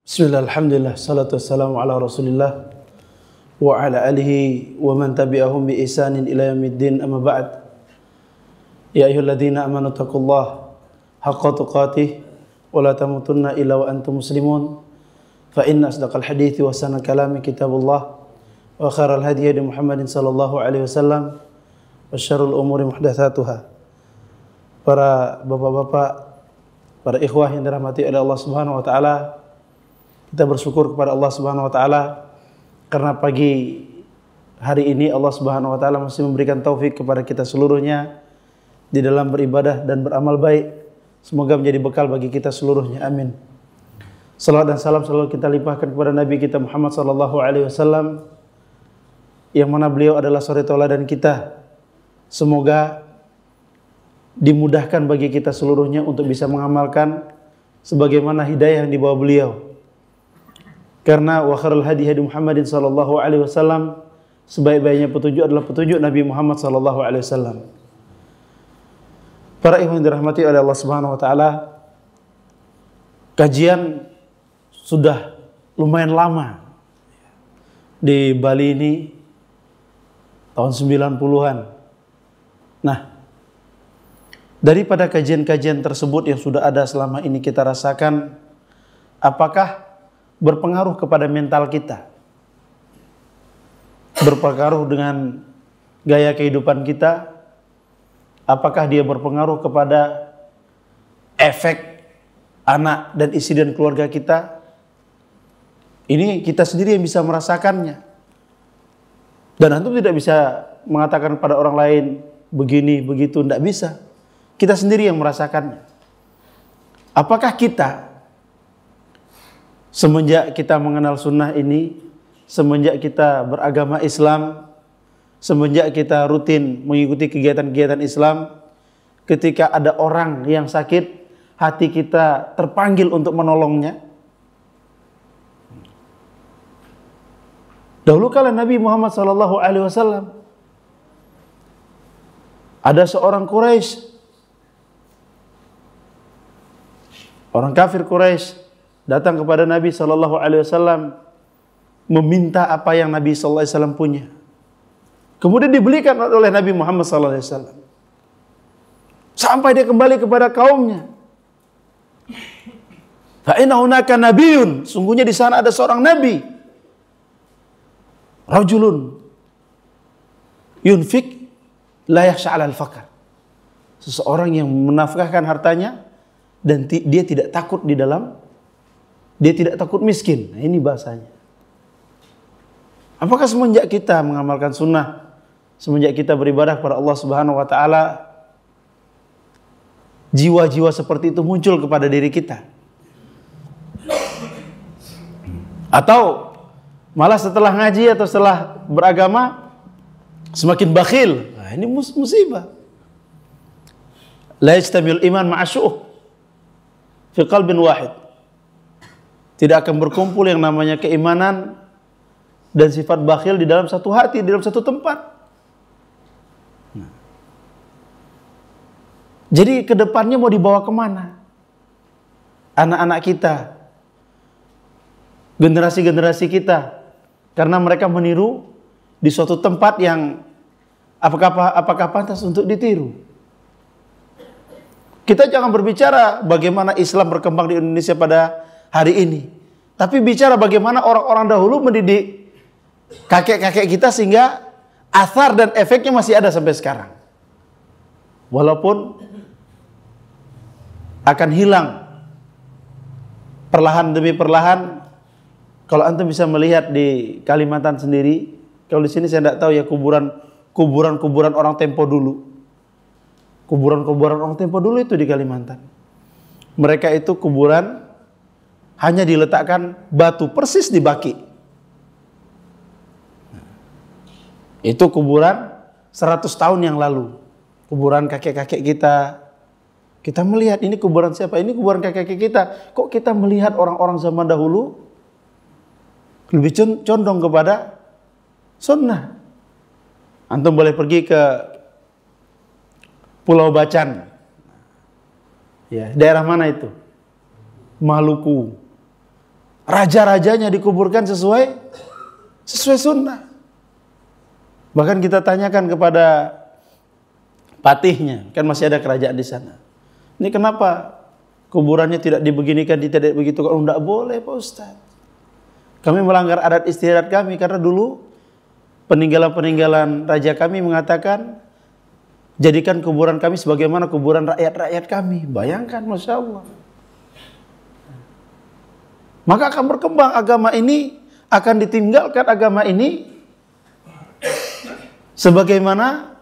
Bismillah, alhamdulillah, salatu wassalamu ala rasulillah wa ala alihi wa man tabi'ahum bi ihsanin ila yaumiddin, amma ba'd. Ya ayyuhalladzina amanu taqullaha haqqa tuqatih wa la tamutunna illa wa antum muslimun. Fa inna asdaqal hadithi wa ahsanal kalami kitabullah wa khairal hadi hadi Muhammadin sallallahu alaihi wasallam wa syarrul umuri muhdatsatuha. Para bapak-bapak, para ikhwah yang dirahmati oleh Allah Subhanahu wa taala, kita bersyukur kepada Allah Subhanahu wa taala karena pagi hari ini Allah Subhanahu wa taala masih memberikan taufik kepada kita seluruhnya di dalam beribadah dan beramal baik. Semoga menjadi bekal bagi kita seluruhnya. Amin. Salawat dan salam selalu kita limpahkan kepada Nabi kita Muhammad sallallahu alaihi wasallam yang mana beliau adalah suri tauladan kita. Semoga dimudahkan bagi kita seluruhnya untuk bisa mengamalkan sebagaimana hidayah yang dibawa beliau. Karena wa khairul hadi hadi Muhammadin sallallahu alaihi wasallam, sebaik-baiknya petunjuk adalah petunjuk Nabi Muhammad sallallahu alaihi wasallam. Para ikhwan yang dirahmati oleh Allah Subhanahu wa taala, kajian sudah lumayan lama di Bali ini, tahun 90-an. Nah, daripada kajian-kajian tersebut yang sudah ada selama ini kita rasakan, apakah berpengaruh kepada mental kita, berpengaruh dengan gaya kehidupan kita? Apakah dia berpengaruh kepada efek anak dan istri dan keluarga kita? Ini kita sendiri yang bisa merasakannya. Dan antum tidak bisa mengatakan pada orang lain begini, begitu, tidak bisa. Kita sendiri yang merasakannya. Apakah kita semenjak kita mengenal sunnah ini, semenjak kita beragama Islam, semenjak kita rutin mengikuti kegiatan-kegiatan Islam, ketika ada orang yang sakit, hati kita terpanggil untuk menolongnya? Dahulu kala Nabi Muhammad SAW, ada seorang Quraisy, orang kafir Quraisy, datang kepada Nabi SAW meminta apa yang Nabi SAW punya. Kemudian dibelikan oleh Nabi Muhammad SAW. Sampai dia kembali kepada kaumnya. Fa inna hunaka nabiyyun, sungguhnya di sana ada seorang nabi. Rajulun yunfik la yakhsha 'alal faqr. Seseorang yang menafkahkan hartanya dan dia tidak takut dia tidak takut miskin. Nah, ini bahasanya. Apakah semenjak kita mengamalkan sunnah, semenjak kita beribadah kepada Allah Subhanahu wa taala, jiwa-jiwa seperti itu muncul kepada diri kita? Atau malah setelah ngaji atau setelah beragama semakin bakhil? Nah, ini musibah. La yastamil iman ma'asyuh fi qalbin wahid. Tidak akan berkumpul yang namanya keimanan dan sifat bakhil di dalam satu hati, di dalam satu tempat. Nah. Jadi kedepannya mau dibawa kemana? Anak-anak kita, generasi-generasi kita, karena mereka meniru di suatu tempat yang apakah pantas untuk ditiru? Kita jangan berbicara bagaimana Islam berkembang di Indonesia pada hari ini, tapi bicara bagaimana orang-orang dahulu mendidik kakek-kakek kita sehingga athar dan efeknya masih ada sampai sekarang. Walaupun akan hilang perlahan demi perlahan. Kalau antum bisa melihat di Kalimantan sendiri, kalau di sini saya tidak tahu ya, kuburan orang tempo dulu. Kuburan orang tempo dulu itu di Kalimantan. Mereka itu kuburan hanya diletakkan batu persis di baki. Itu kuburan 100 tahun yang lalu. Kuburan kakek-kakek kita. Kita melihat ini kuburan siapa? Ini kuburan kakek-kakek kita. Kok kita melihat orang-orang zaman dahulu lebih condong kepada sunnah? Antum boleh pergi ke Pulau Bacan. Ya, daerah mana itu? Maluku. raja-rajanya dikuburkan sesuai sunnah. Bahkan kita tanyakan kepada patihnya, kan masih ada kerajaan di sana. Ini kenapa kuburannya tidak dibeginikan, tidak begitu? Kalau tidak boleh Pak Ustaz. Kami melanggar adat istiadat kami karena dulu peninggalan-peninggalan raja kami mengatakan jadikan kuburan kami sebagaimana kuburan rakyat-rakyat kami. Bayangkan, Masya Allah. Maka akan berkembang agama ini, akan ditinggalkan agama ini sebagaimana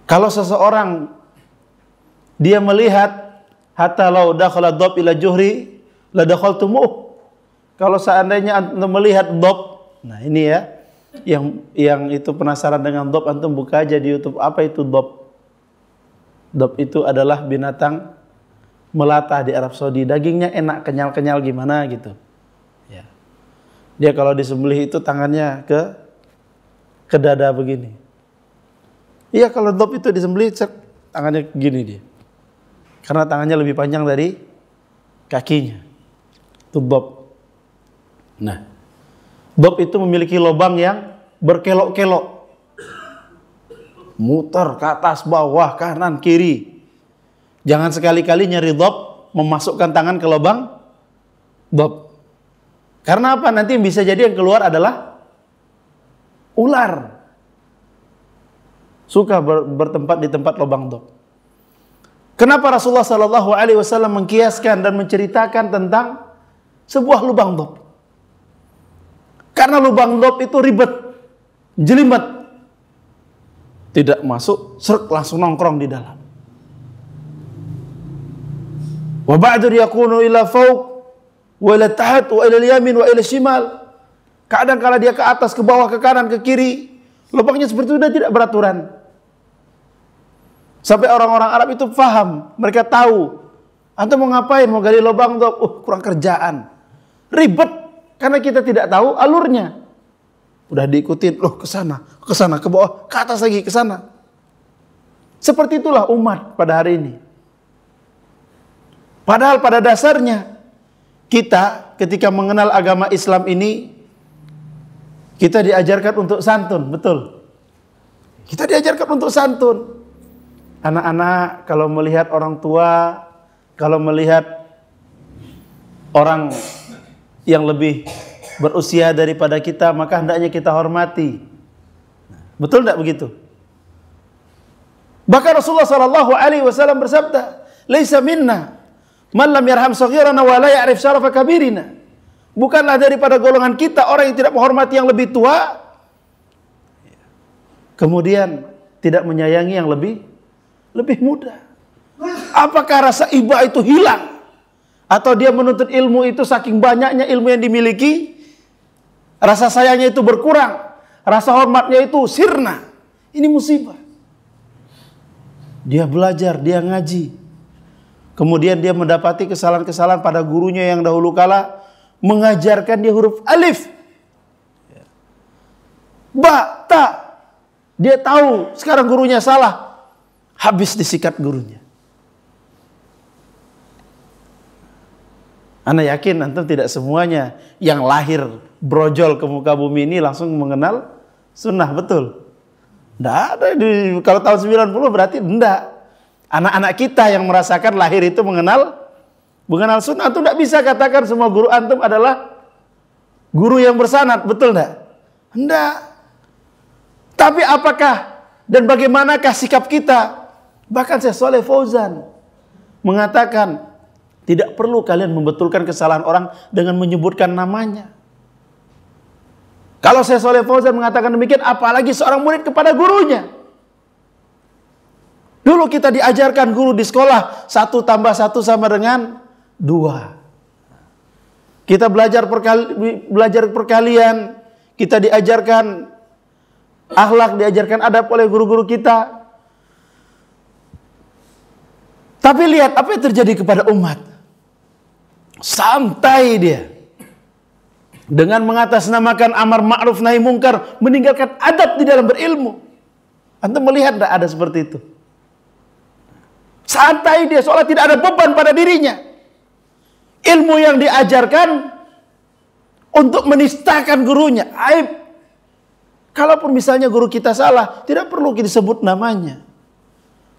kalau seseorang dia melihat hatta law dakhala dhab ila juhri la dakhaltumuh. Kalau seandainya antum melihat dhab, nah ini ya, yang itu penasaran dengan dhab, antum buka aja di YouTube apa itu dhab. Dhab itu adalah binatang melata di Arab Saudi, dagingnya enak, kenyal-kenyal gimana gitu. Ya. Dia kalau disembelih itu tangannya ke dada begini. Iya, kalau dhab itu disembelih tangannya gini dia. Karena tangannya lebih panjang dari kakinya. Itu dhab. Nah, dhab itu memiliki lubang yang berkelok-kelok. Muter ke atas, bawah, kanan, kiri. Jangan sekali-kali nyari dhab memasukkan tangan ke lubang dhab. Karena apa? Nanti bisa jadi yang keluar adalah ular. Suka bertempat di tempat lubang dhab. Kenapa Rasulullah SAW mengkiaskan dan menceritakan tentang sebuah lubang dhab? Karena lubang dhab itu ribet, jelimet, tidak masuk, langsung nongkrong di dalam. Wa ba'du yakunu ila fawq wa ila tahat wa ila yamin wa ila shimal. Kadang kala dia ke atas, ke bawah, ke kanan, ke kiri. Lubangnya seperti itu sudah tidak beraturan. Sampai orang-orang Arab itu paham, mereka tahu. Antum mau ngapain? Mau gali lubang dhab? Kurang kerjaan. Ribet karena kita tidak tahu alurnya. Udah diikutin, ke sana, ke bawah, ke atas lagi, ke sana. Seperti itulah umat pada hari ini. Padahal pada dasarnya kita ketika mengenal agama Islam ini, kita diajarkan untuk santun, betul. Kita diajarkan untuk santun. Anak-anak kalau melihat orang tua, kalau melihat orang yang lebih berusia daripada kita, maka hendaknya kita hormati. Betul tidak begitu? Bahkan Rasulullah SAW bersabda, "Laisa minna man lam yarham saghirana wa la ya'rif syarafa kabirina." Bukanlah daripada golongan kita orang yang tidak menghormati yang lebih tua, kemudian tidak menyayangi yang lebih muda. Apakah rasa iba itu hilang? Atau dia menuntut ilmu itu saking banyaknya ilmu yang dimiliki, rasa sayangnya itu berkurang, rasa hormatnya itu sirna. Ini musibah. Dia belajar, dia ngaji, kemudian dia mendapati kesalahan-kesalahan pada gurunya yang dahulu kala mengajarkan dia huruf alif, ba, ta. Dia tahu sekarang gurunya salah, habis disikat gurunya. Ana yakin antum tidak semuanya yang lahir brojol ke muka bumi ini langsung mengenal sunnah, betul? Tidak ada. Kalau tahun 90 berarti tidak. Anak-anak kita yang merasakan lahir itu mengenal sunnah. Antum tidak bisa katakan semua guru antum adalah guru yang bersanad, betul tidak? Tidak. Tapi apakah dan bagaimanakah sikap kita? Bahkan Syekh Shalih Fauzan mengatakan, tidak perlu kalian membetulkan kesalahan orang dengan menyebutkan namanya. Kalau Syekh Shalih Fauzan mengatakan demikian, apalagi seorang murid kepada gurunya. Dulu kita diajarkan guru di sekolah 1 tambah 1 sama dengan 2. Kita belajar perkalian, kita diajarkan akhlak, diajarkan adab oleh guru-guru kita. Tapi lihat apa yang terjadi kepada umat. Santai dia. Dengan mengatasnamakan amar ma'ruf nahi mungkar, meninggalkan adab di dalam berilmu. Antum melihat tidak ada seperti itu? Santai dia, seolah tidak ada beban pada dirinya. ilmu yang diajarkan untuk menistakan gurunya, aib. Kalaupun misalnya guru kita salah, tidak perlu kita sebut namanya.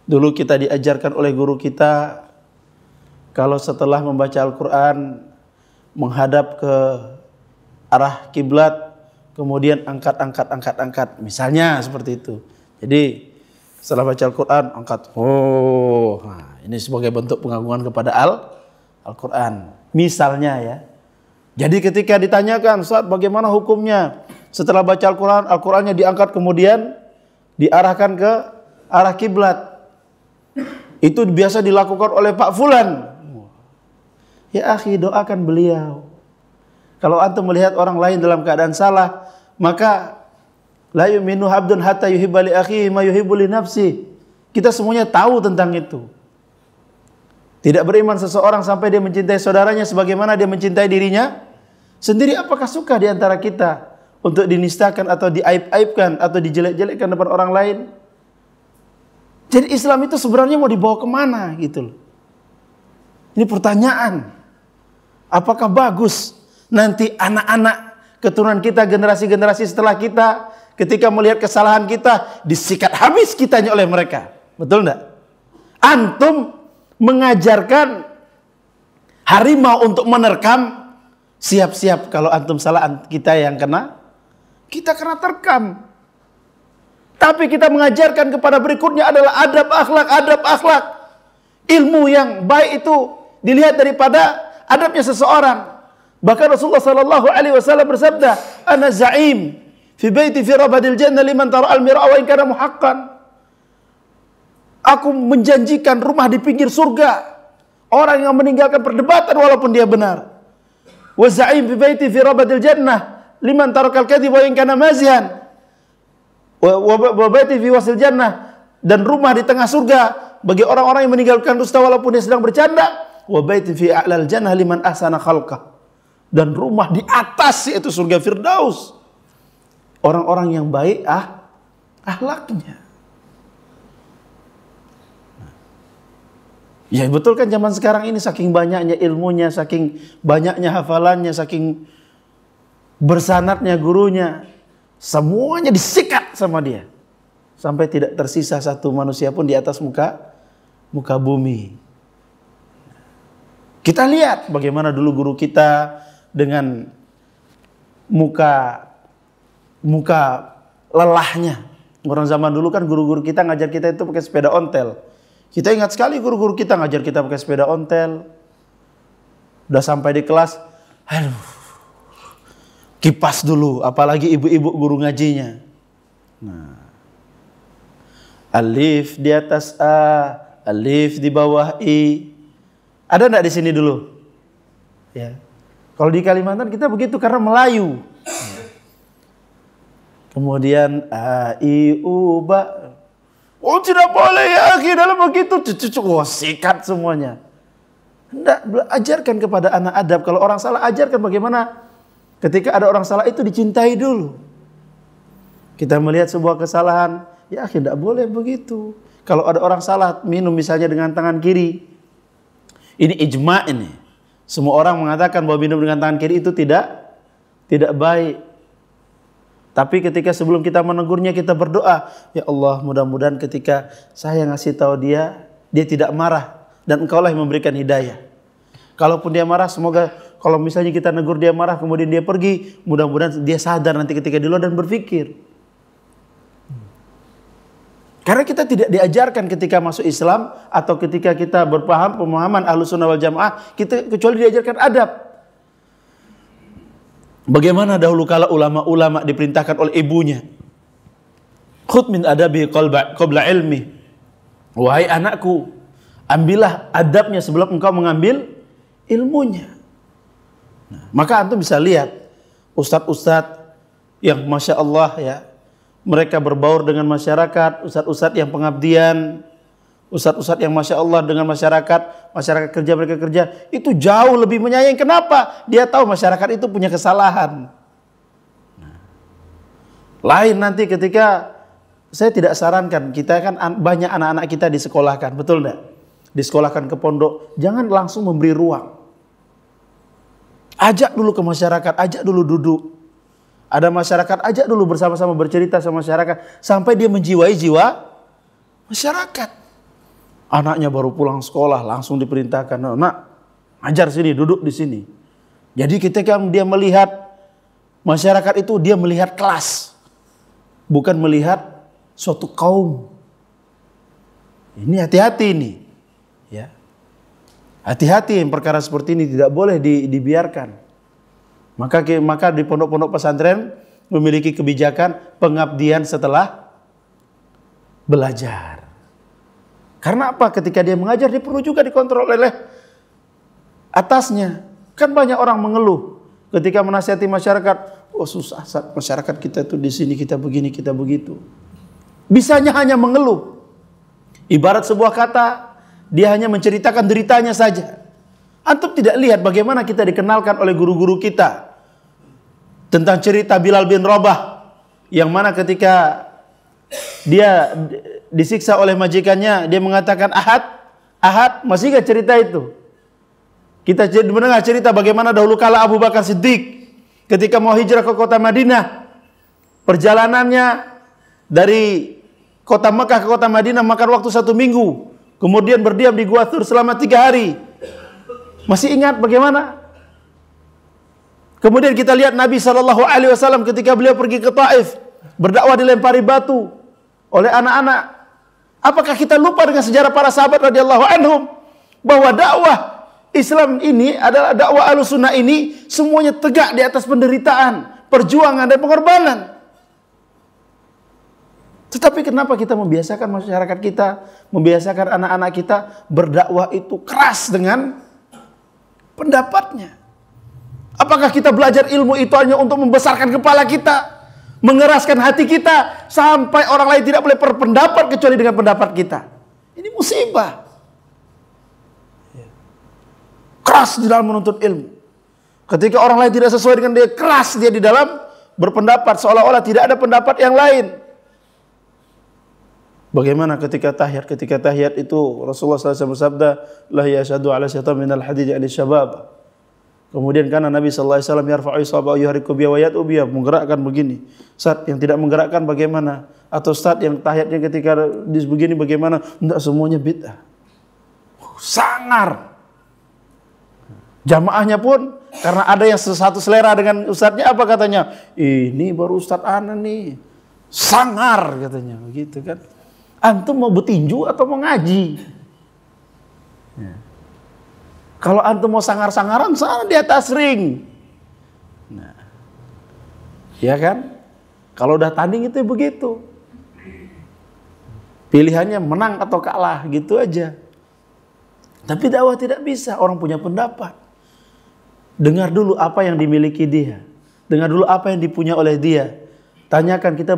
Dulu kita diajarkan oleh guru kita, kalau setelah membaca Al-Quran, menghadap ke arah kiblat, kemudian angkat. Misalnya seperti itu. Jadi setelah baca Al-Quran, angkat. Oh, nah, ini sebagai bentuk pengagungan kepada Al-Quran. Misalnya ya. Jadi ketika ditanyakan, Ustaz bagaimana hukumnya? Setelah baca Al-Quran, Al-Qurannya diangkat kemudian diarahkan ke arah kiblat. Itu biasa dilakukan oleh Pak Fulan. Ya akhi, doakan beliau. Kalau antum melihat orang lain dalam keadaan salah, maka la yu'minu abdun hatta yuhibba li akhihi ma yuhibbu li nafsi. Kita semuanya tahu tentang itu. Tidak beriman seseorang sampai dia mencintai saudaranya sebagaimana dia mencintai dirinya sendiri. Apakah suka di antara kita untuk dinistakan atau diaib-aibkan atau dijelek-jelekkan depan orang lain? Jadi Islam itu sebenarnya mau dibawa kemana gitu loh. Ini pertanyaan. Apakah bagus nanti anak-anak keturunan kita, generasi-generasi setelah kita, ketika melihat kesalahan kita, disikat habis kitanya oleh mereka? Betul enggak? Antum mengajarkan harimau untuk menerkam, siap-siap kalau antum salah kita yang kena. Kita kena terkam. Tapi kita mengajarkan kepada berikutnya adalah adab akhlak. Ilmu yang baik itu dilihat daripada adabnya seseorang. Bahkan Rasulullah sallallahu alaihi wasallam bersabda, "Ana za'im fi baiti fi rabadil jannah liman tara al-mira'a wa in kana muhaqqan." Aku menjanjikan rumah di pinggir surga orang yang meninggalkan perdebatan walaupun dia benar. Wa za'im fi baiti fi rabadil jannah liman tarakal kadhib wa in kana mazihan. Wa baiti fi wasil jannah, dan rumah di tengah surga bagi orang-orang yang meninggalkan dusta walaupun dia sedang bercanda. Wa baiti fi a'lal jannah liman ahsana khalqah, dan rumah di atas yaitu surga Firdaus orang-orang yang baik akhlaknya. Ya betul kan, zaman sekarang ini saking banyaknya ilmunya, saking banyaknya hafalannya, saking bersanatnya gurunya, semuanya disikat sama dia sampai tidak tersisa satu manusia pun di atas muka bumi. Kita lihat bagaimana dulu guru kita dengan muka lelahnya. Orang zaman dulu kan guru-guru kita ngajar kita itu pakai sepeda ontel. Kita ingat sekali guru-guru kita ngajar kita pakai sepeda ontel. Udah sampai di kelas, aduh, kipas dulu, apalagi ibu-ibu guru ngajinya. Nah, alif di atas A, alif di bawah I. Ada enggak di sini dulu? Ya. Kalau di Kalimantan kita begitu karena Melayu. Kemudian A, I, U, Ba. Oh tidak boleh ya akhi dalam begitu. Wah, sikat semuanya. Hendak ajarkan kepada anak adab. Kalau orang salah, ajarkan bagaimana ketika ada orang salah itu dicintai dulu. Kita melihat sebuah kesalahan, ya akhi tidak boleh begitu. Kalau ada orang salah minum misalnya dengan tangan kiri, ini ijma ini. Semua orang mengatakan bahwa minum dengan tangan kiri itu tidak baik. Tapi ketika sebelum kita menegurnya kita berdoa, ya Allah mudah-mudahan ketika saya ngasih tahu dia tidak marah dan Engkaulah yang memberikan hidayah. Kalaupun dia marah, semoga kalau misalnya kita negur dia marah kemudian dia pergi, mudah-mudahan dia sadar nanti ketika di luar dan berpikir. Karena kita tidak diajarkan ketika masuk Islam atau ketika kita pemahaman Ahlussunnah wal Jamaah, kita kecuali diajarkan adab. Bagaimana dahulu kala ulama-ulama diperintahkan oleh ibunya, khudh min adabi qabla ilmi. Wahai anakku, ambillah adabnya sebelum engkau mengambil ilmunya. Nah, maka antum bisa lihat ustadz-ustadz yang masya Allah ya, mereka berbaur dengan masyarakat, ustadz-ustadz yang pengabdian, ustadz-ustadz yang masya Allah dengan masyarakat kerja mereka kerja itu jauh lebih menyayangi. Kenapa? Dia tahu masyarakat itu punya kesalahan. Lain nanti ketika saya tidak sarankan, kita kan banyak anak-anak kita disekolahkan, betul enggak? Disekolahkan ke pondok, jangan langsung memberi ruang. Ajak dulu ke masyarakat, ajak dulu duduk. Ada masyarakat, ajak dulu bersama-sama bercerita sama masyarakat. Sampai dia menjiwai jiwa masyarakat. Anaknya baru pulang sekolah, langsung diperintahkan, nak, ajar sini, duduk di sini. Jadi ketika dia melihat masyarakat itu, dia melihat kelas. Bukan melihat suatu kaum. Ini hati-hati ini. Ya. Hati-hati yang perkara seperti ini tidak boleh dibiarkan. Maka di pondok-pondok pesantren memiliki kebijakan pengabdian setelah belajar. Karena apa? Ketika dia mengajar, dia perlu juga dikontrol oleh atasnya. Kan banyak orang mengeluh ketika menasihati masyarakat. Oh susah, masyarakat kita tuh di sini kita begini, kita begitu. Bisanya hanya mengeluh. Ibarat sebuah kata, dia hanya menceritakan deritanya saja. Antum tidak lihat bagaimana kita dikenalkan oleh guru-guru kita tentang cerita Bilal bin Rabah, yang mana ketika dia disiksa oleh majikannya, dia mengatakan Ahad, masih ingat cerita itu? Kita mendengar cerita bagaimana dahulu kala Abu Bakar Siddiq ketika mau hijrah ke kota Madinah, perjalanannya dari kota Mekah ke kota Madinah makan waktu 1 minggu, kemudian berdiam di Gua Thur selama 3 hari. Masih ingat bagaimana? Kemudian kita lihat Nabi SAW ketika beliau pergi ke Taif, berdakwah dilempari batu oleh anak-anak. Apakah kita lupa dengan sejarah para sahabat radhiyallahu anhum bahwa dakwah Islam ini adalah dakwah Ahlussunnah ini semuanya tegak di atas penderitaan, perjuangan dan pengorbanan. Tetapi kenapa kita membiasakan masyarakat kita, membiasakan anak-anak kita berdakwah itu keras dengan pendapatnya? Apakah kita belajar ilmu itu hanya untuk membesarkan kepala kita, mengeraskan hati kita, sampai orang lain tidak boleh berpendapat kecuali dengan pendapat kita? Ini musibah. Keras di dalam menuntut ilmu. Ketika orang lain tidak sesuai dengan dia, keras dia di dalam berpendapat, seolah-olah tidak ada pendapat yang lain. Bagaimana ketika tahiyat itu Rasulullah SAW bersabda, la yashhadu ala syaitan minal hadid ali syabab. Kemudian karena Nabi SAW yarfa'u isabah yuhariku biya wa yad'u biya, menggerakkan begini. Saat yang tidak menggerakkan bagaimana? Atau saat yang tahiyatnya ketika begini bagaimana? Tidak, semuanya bid'ah. Sangar. Jamaahnya pun karena ada yang satu selera dengan ustadznya, apa katanya? Ini baru ustadz ana nih. Sangar katanya, begitu kan. Antum mau betinju atau mau ngaji? Ya. Kalau antum mau sangar-sangaran, sana di atas ring. Nah, ya kan? Kalau udah tanding itu begitu. Pilihannya menang atau kalah, gitu aja. Tapi dakwah tidak bisa, orang punya pendapat. Dengar dulu apa yang dimiliki dia. Dengar dulu apa yang dipunya oleh dia. Tanyakan, kita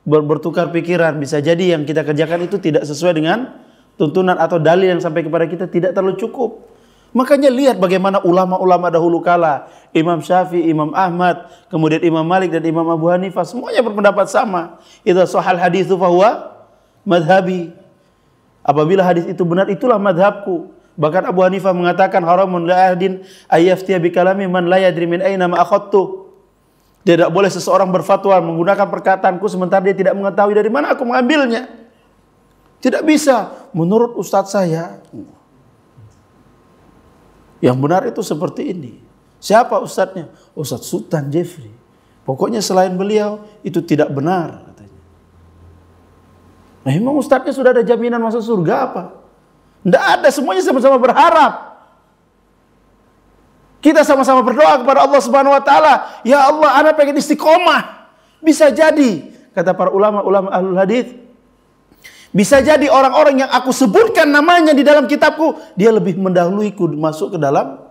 bertukar pikiran. Bisa jadi yang kita kerjakan itu tidak sesuai dengan tuntunan atau dalil yang sampai kepada kita tidak terlalu cukup. Makanya lihat bagaimana ulama-ulama dahulu kala, Imam Syafi'i, Imam Ahmad, kemudian Imam Malik dan Imam Abu Hanifah, semuanya berpendapat sama. Idza shahal haditsu fahuwa madhhabi. Apabila hadis itu benar, itulah madhabku. Bahkan Abu Hanifah mengatakan haramun la ahdin ayyaftiya bi kalami man la yadri min aina ma akhadtu. Tidak boleh seseorang berfatwa menggunakan perkataanku sementara dia tidak mengetahui dari mana aku mengambilnya. Tidak bisa. Menurut ustadz saya, yang benar itu seperti ini. Siapa ustadznya? Ustadz Sultan Jeffrey. Pokoknya selain beliau itu tidak benar, katanya. Nah, emang ustadznya sudah ada jaminan masuk surga apa? Tidak ada, semuanya sama-sama berharap. Kita sama-sama berdoa kepada Allah Subhanahu wa taala, ya Allah, ana pengen istiqomah. Bisa jadi, kata para ulama-ulama ahlul hadis, bisa jadi orang-orang yang aku sebutkan namanya di dalam kitabku, dia lebih mendahuluiku masuk ke dalam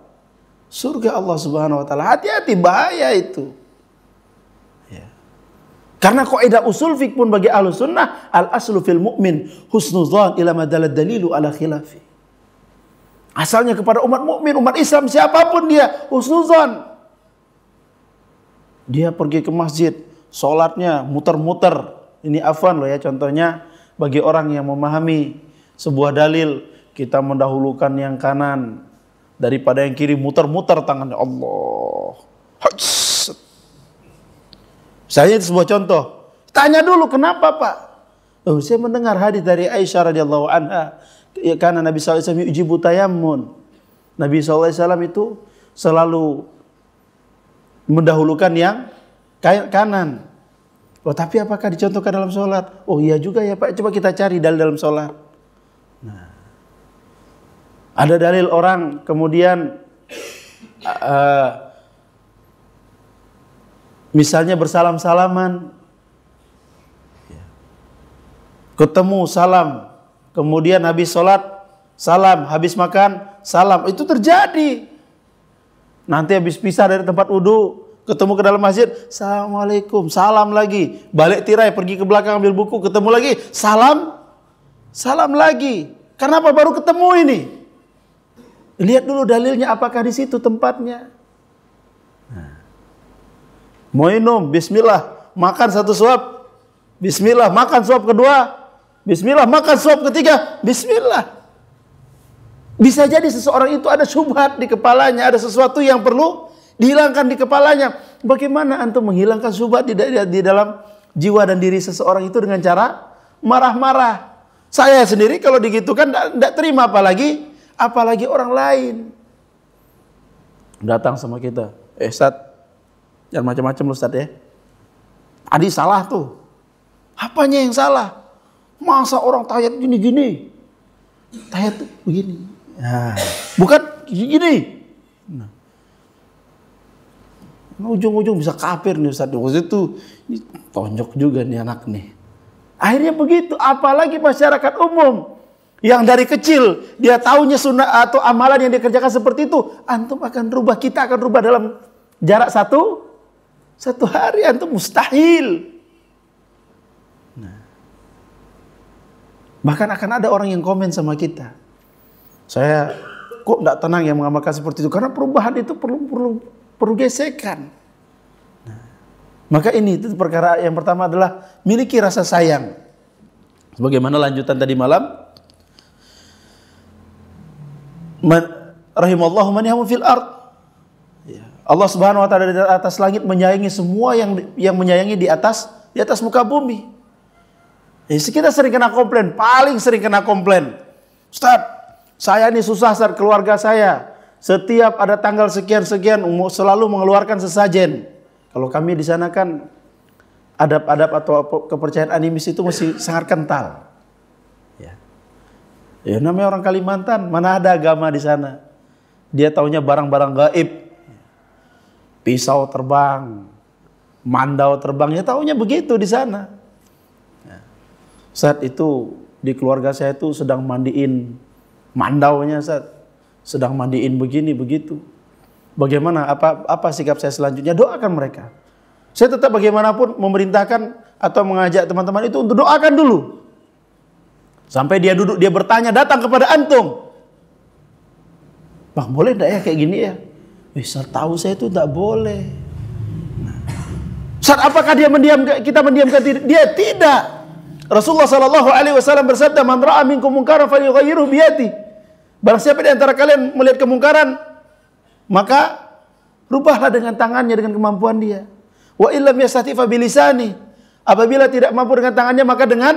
surga Allah Subhanahu wa taala. Hati-hati, bahaya itu. Ya. Karena kaidah usul fiqh pun bagi ahlus sunnah, al aslu fil mu'min husnuzan ila madalad dalilu ala khilafi. Asalnya kepada umat mukmin, umat Islam siapapun dia, husnuzan. Dia pergi ke masjid, sholatnya muter-muter. Ini afwan loh ya, contohnya bagi orang yang memahami sebuah dalil, kita mendahulukan yang kanan, daripada yang kiri muter-muter tangannya. Allah. Saya itu sebuah contoh. Tanya dulu kenapa Pak? Oh, saya mendengar hadis dari Aisyah radhiyallahu anha, karena Nabi SAW yujibu tayammun. Nabi SAW itu selalu mendahulukan yang kanan. Oh, tapi apakah dicontohkan dalam sholat? Oh iya juga ya Pak, coba kita cari dalil dalam sholat. Nah, ada dalil orang kemudian misalnya bersalam-salaman, ketemu salam, kemudian habis sholat salam, habis makan salam, itu terjadi. Nanti habis pisah dari tempat wudhu, ketemu ke dalam masjid, assalamualaikum, salam lagi, balik tirai, pergi ke belakang ambil buku, ketemu lagi, salam, salam lagi. Kenapa baru ketemu ini? Lihat dulu dalilnya, apakah di situ tempatnya. Mau minum, bismillah, makan satu suap, bismillah, makan suap kedua, bismillah, makan suap ketiga, bismillah. Bisa jadi seseorang itu ada syubhat di kepalanya, ada sesuatu yang perlu dihilangkan di kepalanya. Bagaimana antum menghilangkan syubhat di dalam jiwa dan diri seseorang itu dengan cara marah-marah? Saya sendiri kalau digitukan tidak terima, apalagi orang lain. Datang sama kita, Ustaz, jangan macam-macam lu Ustaz ya. Tadi salah tuh. Apanya yang salah? Masa orang tahiyat gini-gini? Tahiyat tuh begini. Nah, bukan gini. Nah, ujung-ujung bisa kafir nih Ustaz. Waktu itu ini tonjok juga nih anak nih. Akhirnya begitu. Apalagi masyarakat umum yang dari kecil dia taunya sunnah atau amalan yang dikerjakan seperti itu. Antum akan rubah, kita akan rubah dalam jarak satu hari. Antum mustahil. Nah, bahkan akan ada orang yang komen sama kita, saya kok tidak tenang yang mengamalkan seperti itu, karena perubahan itu perlu gesekan. Nah, maka ini itu perkara yang pertama adalah miliki rasa sayang. Sebagaimana lanjutan tadi malam, rahimallahu man yahamu fil ard. Allah Subhanahu wa taala di atas langit menyayangi semua yang menyayangi di atas muka bumi. Kita sering kena komplain, paling sering kena komplain. Ustaz, saya ini susah Ustaz, keluarga saya setiap ada tanggal sekian-sekian selalu mengeluarkan sesajen. Kalau kami di sana kan adab-adab atau kepercayaan animis itu masih sangat kental. Ya namanya orang Kalimantan, mana ada agama di sana. Dia taunya barang-barang gaib. Pisau terbang, mandau terbang, ya taunya begitu di sana. Saat itu di keluarga saya itu sedang mandiin mandaunya, sedang mandiin begini begitu. Bagaimana? Apa sikap saya selanjutnya? Doakan mereka. Saya tetap bagaimanapun memerintahkan atau mengajak teman-teman itu untuk doakan dulu. Sampai dia duduk, dia bertanya, datang kepada antum, Bang, boleh enggak ya kayak gini ya? Saya tahu saya itu enggak boleh. Saat apakah kita mendiamkan diri? Dia tidak. Rasulullah SAW bersabda, "Man ra'a minkum munkaran falyughayyirhu biyadihi." Barang siapa di antara kalian melihat kemungkaran, maka rubahlah dengan tangannya, dengan kemampuan dia. Wa illam yastati fa bilisani. Apabila tidak mampu dengan tangannya, maka dengan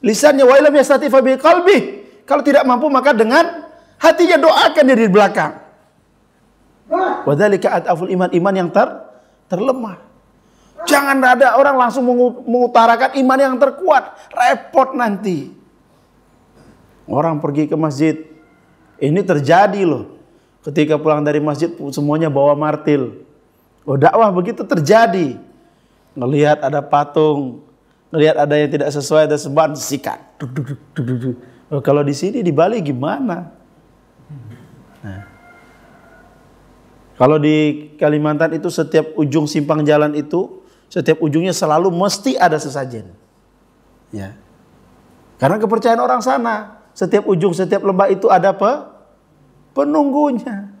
lisannya. Wa illam yastati fa biqalbihi. Kalau tidak mampu, maka dengan hatinya. Doakan dia di belakang. Wa dzalika adaful iman, iman yang terlemah. Jangan ada orang langsung mengutarakan iman yang terkuat. Repot nanti. Orang pergi ke masjid. Ini terjadi loh. Ketika pulang dari masjid semuanya bawa martil. Oh, dakwah begitu terjadi. Ngelihat ada patung, ngelihat ada yang tidak sesuai, ada sembahan, sikat. Oh, kalau di sini di Bali gimana? Nah. Kalau di Kalimantan itu setiap ujung simpang jalan itu, setiap ujungnya selalu mesti ada sesajen. Ya. Karena kepercayaan orang sana, setiap ujung, setiap lembah itu ada penunggunya.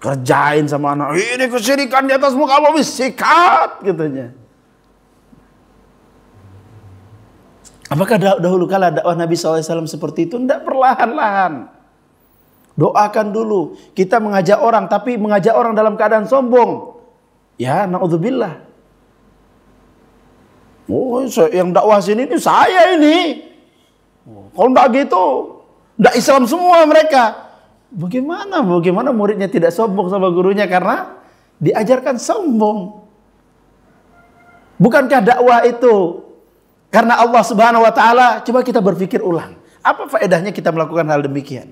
Kerjain sama anak, ini kesyirikan di atas muka bumi, sikat katanya. Apakah dahulu kala dakwah Nabi SAW seperti itu? Tidak, perlahan-lahan. Doakan dulu. Kita mengajak orang, tapi mengajak orang dalam keadaan sombong. Ya, naudzubillah. Oh, yang dakwah sini ini saya ini. Kalau enggak gitu, enggak Islam semua mereka. Bagaimana muridnya tidak sombong sama gurunya karena diajarkan sombong? Bukankah dakwah itu karena Allah Subhanahu wa taala? Coba kita berpikir ulang. Apa faedahnya kita melakukan hal demikian?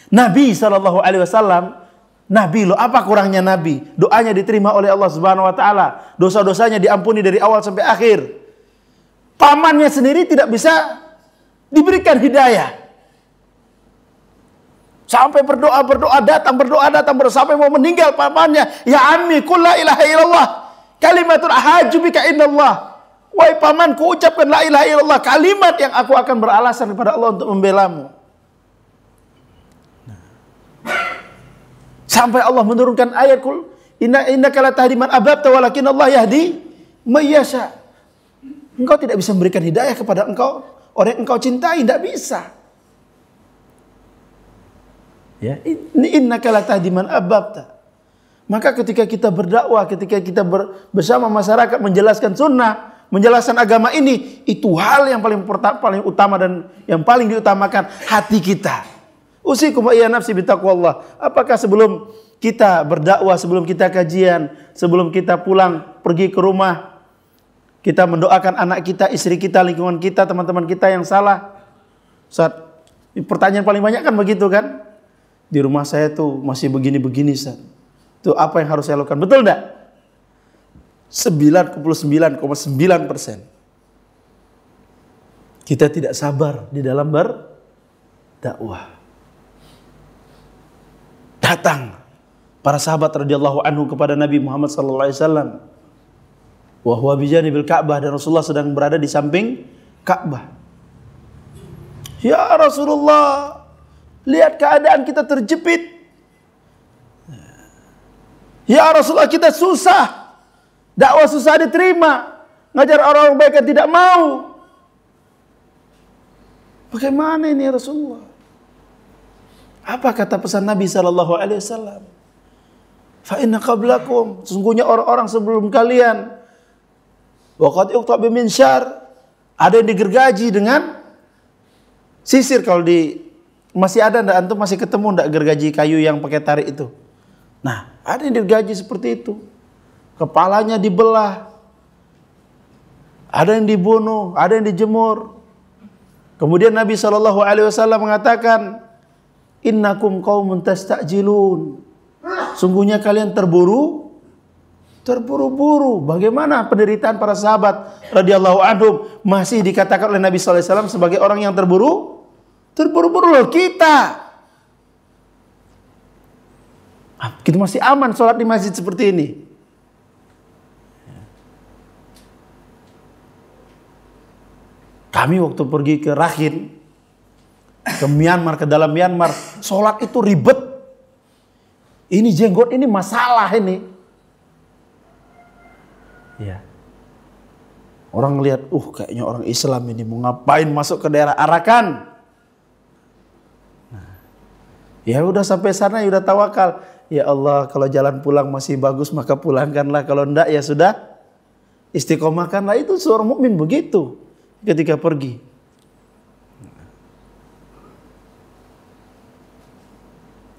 Nabi SAW, Nabi loh, apa kurangnya Nabi? Doanya diterima oleh Allah Subhanahu wa taala. Dosa-dosanya diampuni dari awal sampai akhir. Pamannya sendiri tidak bisa diberikan hidayah. Sampai berdoa datang sampai mau meninggal pamannya. Ya ammi, qul la ilaha illallah kalimatul ahaju bika indallah. Wahai pamanku, ucapkan la ilaha illallah, kalimat yang aku akan beralasan kepada Allah untuk membelamu. Sampai Allah menurunkan ayat kul innaka la tahdi man ahbabta walakin Allah yahdi may yasha. Engkau tidak bisa memberikan hidayah kepada orang yang engkau cintai, tidak bisa. Ya, innaka la tahdi man ahbabta. Maka ketika kita berdakwah, ketika kita bersama masyarakat menjelaskan sunnah, menjelaskan agama ini, itu hal yang paling utama dan yang paling diutamakan hati kita. Usikum wa iya nafsi bitaqwallah. Apakah sebelum kita berdakwah, sebelum kita kajian, sebelum kita pulang pergi ke rumah, kita mendoakan anak kita, istri kita, lingkungan kita, teman-teman kita yang salah? Ustaz, pertanyaan paling banyak kan begitu kan? Di rumah saya tuh masih begini-begini, Ustaz. Itu apa yang harus saya lakukan? Betul enggak? 99,9% kita tidak sabar di dalam berdakwah. Datang para sahabat radhiyallahu anhu kepada Nabi Muhammad sallallahu alaihi wasallam. Wa huwa bijanibil Ka'bah, dan Rasulullah sedang berada di samping Ka'bah. Ya Rasulullah, lihat keadaan kita terjepit. Ya Rasulullah, kita susah. Dakwah susah diterima. Ngajar orang baik tidak mau. Bagaimana ini ya Rasulullah? Apa kata pesan Nabi sallallahu alaihi wasallam? Fa inna qablakum, sesungguhnya orang-orang sebelum kalian, waqad yuqta bi minsyar, ada yang digergaji dengan sisir. Kalau masih ada ndak, antum masih ketemu ndak gergaji kayu yang pakai tarik itu? Nah, ada yang digergaji seperti itu. Kepalanya dibelah. Ada yang dibunuh, ada yang dijemur. Kemudian Nabi sallallahu alaihi wasallam mengatakan, innakum qaumun tastajilun. Sungguhnya kalian terburu-buru. Bagaimana penderitaan para sahabat radhiyallahu anhum masih dikatakan oleh Nabi sallallahu alaihi wasallam sebagai orang yang terburu-buru loh kita. Kita masih aman sholat di masjid seperti ini. Kami waktu pergi ke Rakhine, ke Myanmar, ke dalam Myanmar, sholat itu ribet. Ini jenggot, ini masalah ini. Ya. Orang lihat, kayaknya orang Islam ini mau ngapain masuk ke daerah Arakan. Nah, ya udah sampai sana, ya udah tawakal. Ya Allah, kalau jalan pulang masih bagus maka pulangkanlah. Kalau enggak ya sudah, istiqomahkanlah. Itu seorang mukmin begitu ketika pergi.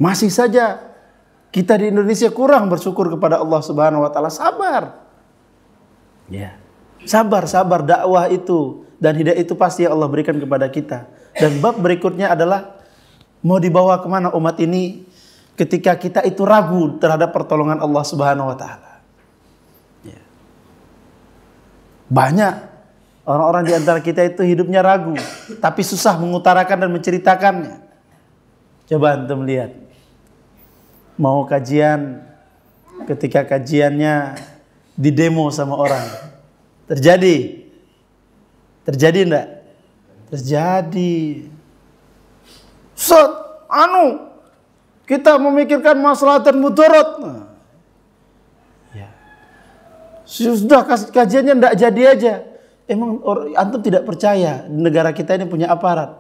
Masih saja kita di Indonesia kurang bersyukur kepada Allah Subhanahu wa taala. Sabar. Ya. Sabar dakwah itu dan hidayah itu pasti yang Allah berikan kepada kita. Dan bab berikutnya adalah mau dibawa kemana umat ini ketika kita itu ragu terhadap pertolongan Allah Subhanahu wa taala. Ya. Banyak orang-orang di antara kita itu hidupnya ragu, tapi susah mengutarakan dan menceritakannya. Coba antum lihat. Mau kajian, ketika kajiannya didemo sama orang. Terjadi enggak? Terjadi. Ustaz, kita memikirkan masalah dan mudarat. Ya. Sudah kajiannya enggak jadi aja. Emang antum tidak percaya negara kita ini punya aparat?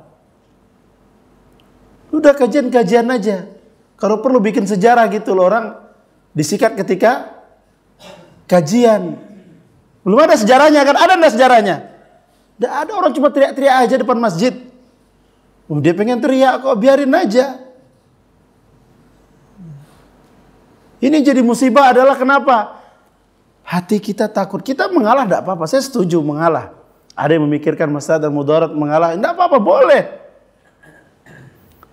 Udah kajian-kajian aja. Kalau perlu bikin sejarah gitu loh, orang disikat ketika kajian. Belum ada sejarahnya kan? Ada enggak sejarahnya? Tidak ada, orang cuma teriak-teriak aja depan masjid. Dia pengen teriak kok, biarin aja. Ini jadi musibah adalah kenapa? Hati kita takut. Kita mengalah tidak apa-apa. Saya setuju mengalah. Ada yang memikirkan masalah dan mudarat mengalah. Tidak apa-apa, boleh.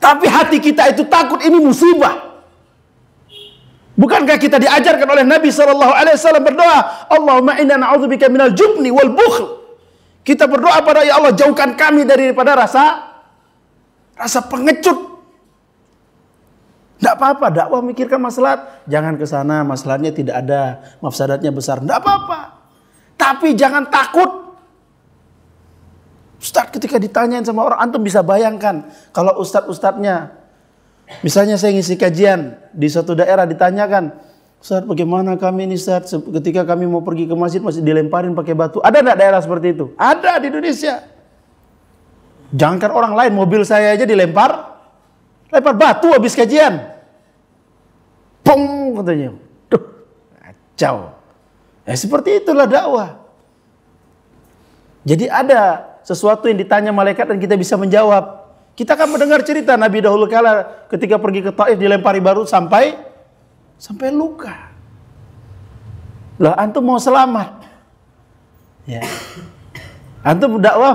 Tapi hati kita itu takut, ini musibah. Bukankah kita diajarkan oleh Nabi SAW berdoa, Allahumma inna na'udzubika minal jubni wal bukhl. Kita berdoa pada ya Allah, jauhkan kami daripada rasa pengecut. Tidak apa-apa, dakwah memikirkan maslahat. Jangan ke sana, maslahatnya tidak ada, mafsadatnya besar. Tidak apa-apa. Tapi jangan takut. Ustaz ketika ditanyain sama orang, antum bisa bayangkan kalau ustadz-ustadznya, misalnya saya ngisi kajian di suatu daerah ditanyakan, Ustaz bagaimana kami ini Ustaz ketika kami mau pergi ke masjid masih dilemparin pakai batu. Ada enggak daerah seperti itu? Ada di Indonesia. Jangankan orang lain, mobil saya aja lempar batu habis kajian. Pong katanya. Duh, kacau. Seperti itulah dakwah. Jadi ada sesuatu yang ditanya malaikat dan kita bisa menjawab. Kita akan mendengar cerita Nabi dahulu kala ketika pergi ke Taif dilempari batu sampai luka. Lah antum mau selamat. Ya. Antum dakwah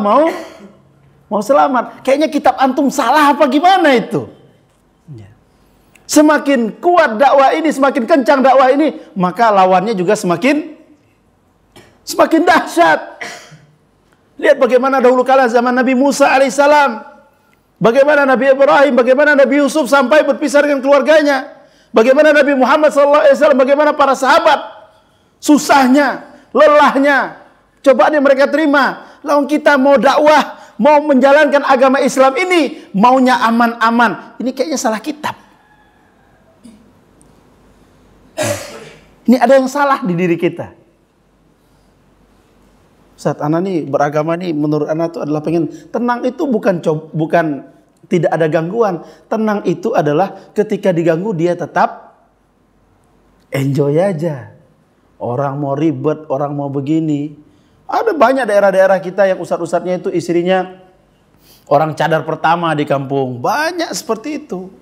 mau selamat. Kayaknya kitab antum salah apa gimana itu? Ya. Semakin kuat dakwah ini, semakin kencang dakwah ini, maka lawannya juga semakin dahsyat. Lihat bagaimana dahulu kala zaman Nabi Musa alaihissalam. Bagaimana Nabi Ibrahim, bagaimana Nabi Yusuf sampai berpisah dengan keluarganya. Bagaimana Nabi Muhammad SAW, bagaimana para sahabat. Susahnya, lelahnya, cobaan yang mereka terima. Lalu kita mau dakwah, mau menjalankan agama Islam ini, maunya aman-aman. Ini kayaknya salah kitab. Ini ada yang salah di diri kita. Saat anak nih beragama nih, menurut anak itu adalah pengen tenang, itu bukan tidak ada gangguan. Tenang itu adalah ketika diganggu dia tetap enjoy aja. Orang mau ribet, orang mau begini. Ada banyak daerah-daerah kita yang ustadz-ustadznya itu istrinya orang cadar pertama di kampung. Banyak seperti itu.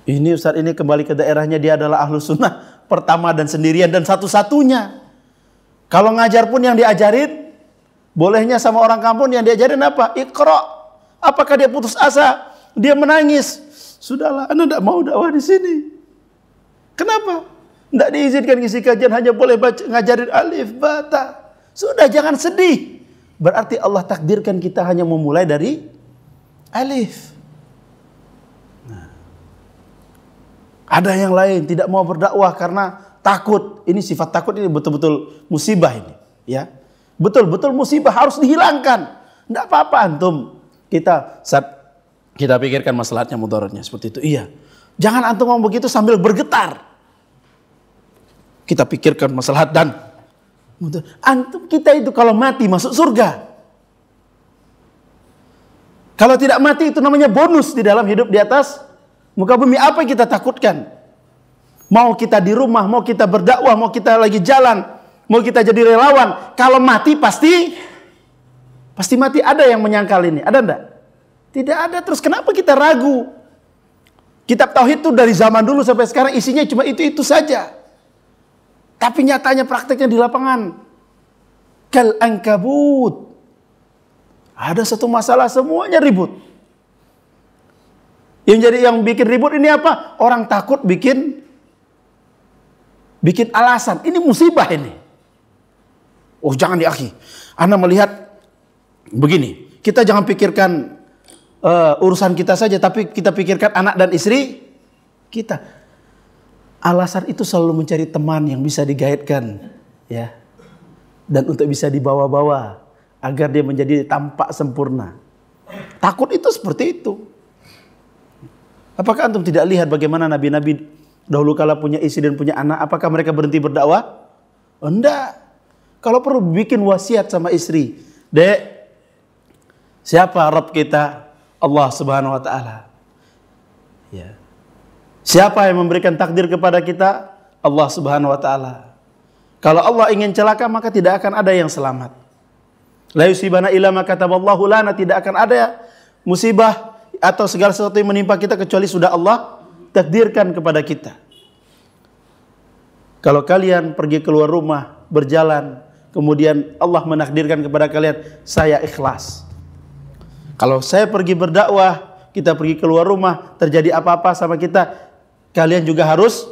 Ini ustadz ini kembali ke daerahnya, dia adalah ahlus sunnah pertama dan sendirian dan satu-satunya. Kalau ngajar pun yang diajarin, bolehnya sama orang kampung yang diajarin apa? Iqra. Apakah dia putus asa? Dia menangis. Sudahlah, anda tidak mau dakwah di sini. Kenapa? Tidak diizinkan ngisi kajian, hanya boleh ngajarin alif, bata. Sudah, jangan sedih. Berarti Allah takdirkan kita hanya memulai dari alif. Nah. Ada yang lain tidak mau berdakwah karena takut. Ini sifat takut ini betul-betul musibah ini, ya. Betul-betul musibah, harus dihilangkan. Tidak apa-apa antum. Kita pikirkan masalahnya, mudaratnya seperti itu. Iya. Jangan antum ngomong begitu sambil bergetar. Kita pikirkan masalah dan antum kita itu kalau mati masuk surga. Kalau tidak mati itu namanya bonus di dalam hidup di atas muka bumi. Apa yang kita takutkan? Mau kita di rumah, mau kita berdakwah, mau kita lagi jalan, mau kita jadi relawan, kalau mati pasti mati. Ada yang menyangkal ini, ada enggak? Tidak ada. Terus kenapa kita ragu? Kitab tauhid itu dari zaman dulu sampai sekarang isinya cuma itu saja. Tapi nyatanya prakteknya di lapangan kal ankabut. Ada satu masalah semuanya ribut. Yang bikin ribut ini apa? Orang takut bikin alasan. Ini musibah ini. Oh jangan di akhi. Anda melihat begini. Kita jangan pikirkan urusan kita saja, tapi kita pikirkan anak dan istri kita. Alasan itu selalu mencari teman yang bisa digaitkan, ya, dan untuk bisa dibawa-bawa agar dia menjadi tampak sempurna. Takut itu seperti itu. Apakah antum tidak lihat bagaimana nabi-nabi dahulu kala punya istri dan punya anak, apakah mereka berhenti berdakwah? Oh, enggak. Kalau perlu bikin wasiat sama istri, Dek, siapa Rabb kita? Allah Subhanahu wa taala. Ya. Siapa yang memberikan takdir kepada kita? Allah Subhanahu wa taala. Kalau Allah ingin celaka, maka tidak akan ada yang selamat. La yusibana illa ma kataballahu lana, tidak akan ada musibah atau segala sesuatu yang menimpa kita kecuali sudah Allah takdirkan kepada kita. Kalau kalian pergi keluar rumah, berjalan, kemudian Allah menakdirkan kepada kalian, saya ikhlas. Kalau saya pergi berdakwah, kita pergi keluar rumah, terjadi apa-apa sama kita, kalian juga harus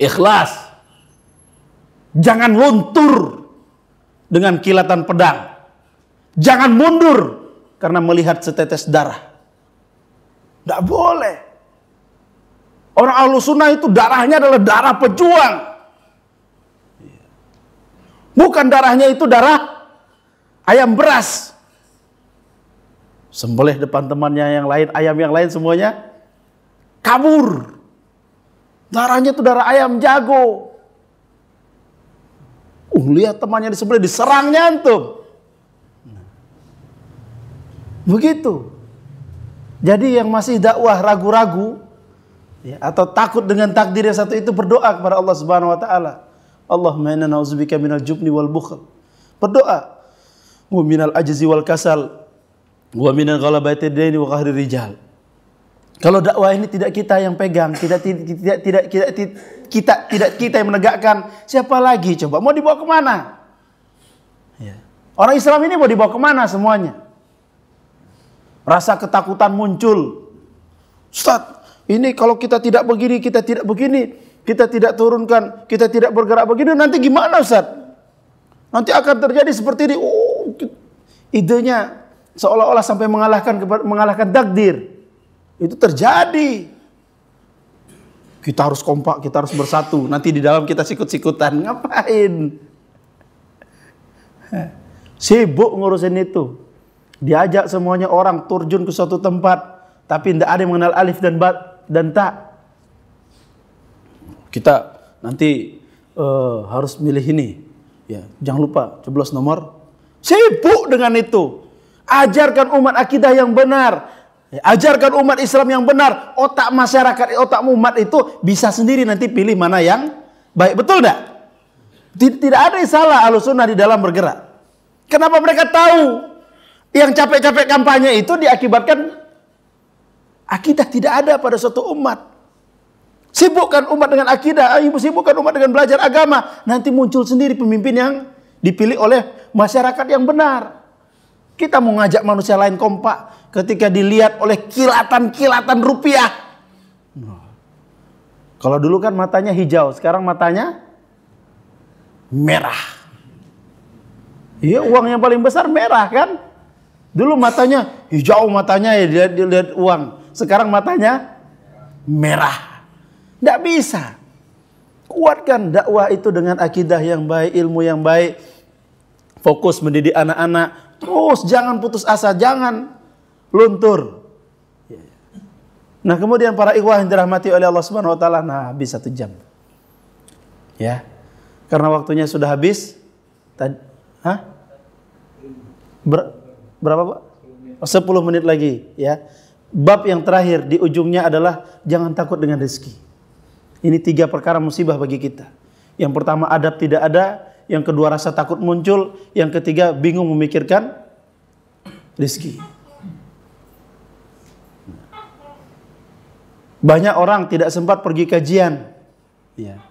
ikhlas. Jangan luntur dengan kilatan pedang. Jangan mundur karena melihat setetes darah. Tidak boleh. Orang Ahlussunnah itu darahnya adalah darah pejuang. Bukan darahnya itu darah ayam beras. Sembelih depan temannya yang lain, ayam yang lain semuanya kabur. Darahnya itu darah ayam jago. Lihat temannya disembelih, diserangnya antum. Begitu. Jadi yang masih dakwah ragu-ragu ya, atau takut dengan takdir yang satu itu, berdoa kepada Allah Subhanahu wa taala. Allahumma inna na'udzubika minal jubni wal bukhl. Berdoa. Wa minal ajzi wal kasal. Wa minal ghalabati daini wa qahri rijal. Kalau dakwah ini tidak kita yang pegang, tidak kita yang menegakkan, siapa lagi coba? Mau dibawa kemana? Ya. Orang Islam ini mau dibawa kemana semuanya? Rasa ketakutan muncul. Ustaz, ini kalau kita tidak begini, kita tidak begini, kita tidak turunkan, kita tidak bergerak begini, nanti gimana Ustaz? Nanti akan terjadi seperti ini. Idenya seolah-olah sampai mengalahkan takdir. Itu terjadi. Kita harus kompak, kita harus bersatu. Nanti di dalam kita sikut-sikutan. Ngapain? Sibuk ngurusin itu. Diajak semuanya orang terjun ke suatu tempat, tapi tidak ada yang mengenal alif dan ta. Kita nanti harus milih ini. Ya, jangan lupa coblos nomor. Sibuk dengan itu. Ajarkan umat akidah yang benar. Ajarkan umat Islam yang benar. Otak masyarakat, otak umat itu bisa sendiri nanti pilih mana yang baik. Betul tidak? Tidak ada yang salah Ahlussunnah di dalam bergerak. Kenapa mereka tahu yang capek-capek kampanye itu diakibatkan akidah tidak ada pada suatu umat. Sibukkan umat dengan akidah, sibukkan umat dengan belajar agama. Nanti muncul sendiri pemimpin yang dipilih oleh masyarakat yang benar. Kita mau ngajak manusia lain kompak ketika dilihat oleh kilatan-kilatan rupiah. Kalau dulu kan matanya hijau, sekarang matanya merah. Iya, uang yang paling besar merah kan? Dulu matanya hijau, matanya ya dilihat uang. Sekarang matanya merah. Tidak bisa. Kuatkan dakwah itu dengan akidah yang baik, ilmu yang baik. Fokus mendidik anak-anak. Terus jangan putus asa, jangan luntur. Nah, kemudian para ikhwah yang dirahmati oleh Allah Subhanahu wa taala, nah habis 1 jam. Ya. Karena waktunya sudah habis. Berapa, Pak? 10 menit lagi, ya. Bab yang terakhir di ujungnya adalah jangan takut dengan rezeki. Ini 3 perkara musibah bagi kita. Yang pertama, adab tidak ada. Yang kedua, rasa takut muncul. Yang ketiga, bingung memikirkan rezeki. Banyak orang tidak sempat pergi kajian, ya.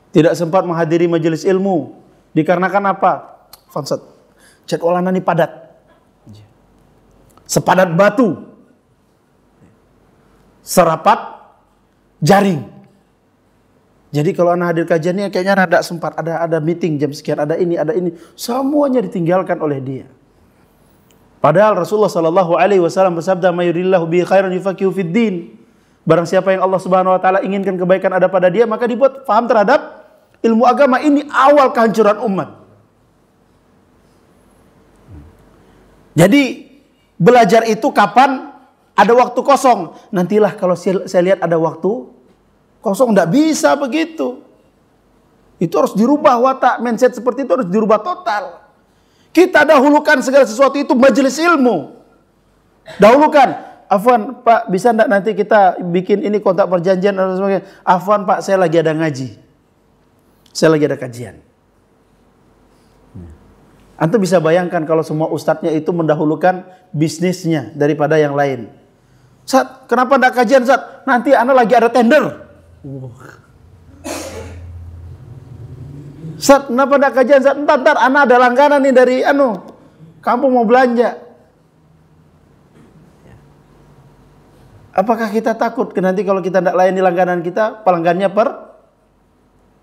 Tidak sempat menghadiri majelis ilmu. Dikarenakan apa? Fansat, jadwal ini padat. Sepadat batu. Serapat jaring. Jadi kalau anak hadir kajiannya kayaknya rada sempat, ada meeting jam sekian, ada ini, semuanya ditinggalkan oleh dia. Padahal Rasulullah Shallallahu Alaihi Wasallam bersabda, "Mayuridillahu bihi khairan yufaqihu fid din." Barang siapa yang Allah Subhanahu Wa Taala inginkan kebaikan ada pada dia, maka dibuat paham terhadap ilmu agama. Ini awal kehancuran umat. Jadi belajar itu kapan? Ada waktu kosong. Nantilah kalau saya lihat ada waktu kosong, tidak bisa begitu. Itu harus dirubah watak, mindset seperti itu harus dirubah total. Kita dahulukan segala sesuatu itu majelis ilmu. Dahulukan Afwan Pak, bisa enggak nanti kita bikin ini kontak perjanjian atau sebagainya? Afwan Pak, saya lagi ada ngaji. Saya lagi ada kajian. Antum bisa bayangkan kalau semua ustadznya itu mendahulukan bisnisnya daripada yang lain. Ustaz, kenapa enggak kajian Ustaz? Nanti ana lagi ada tender. Ustaz, kenapa enggak kajian Ustaz? Entar ana ada langganan nih dari kampung mau belanja. Apakah kita takut nanti kalau kita tidak layani langganan kita, pelanggannya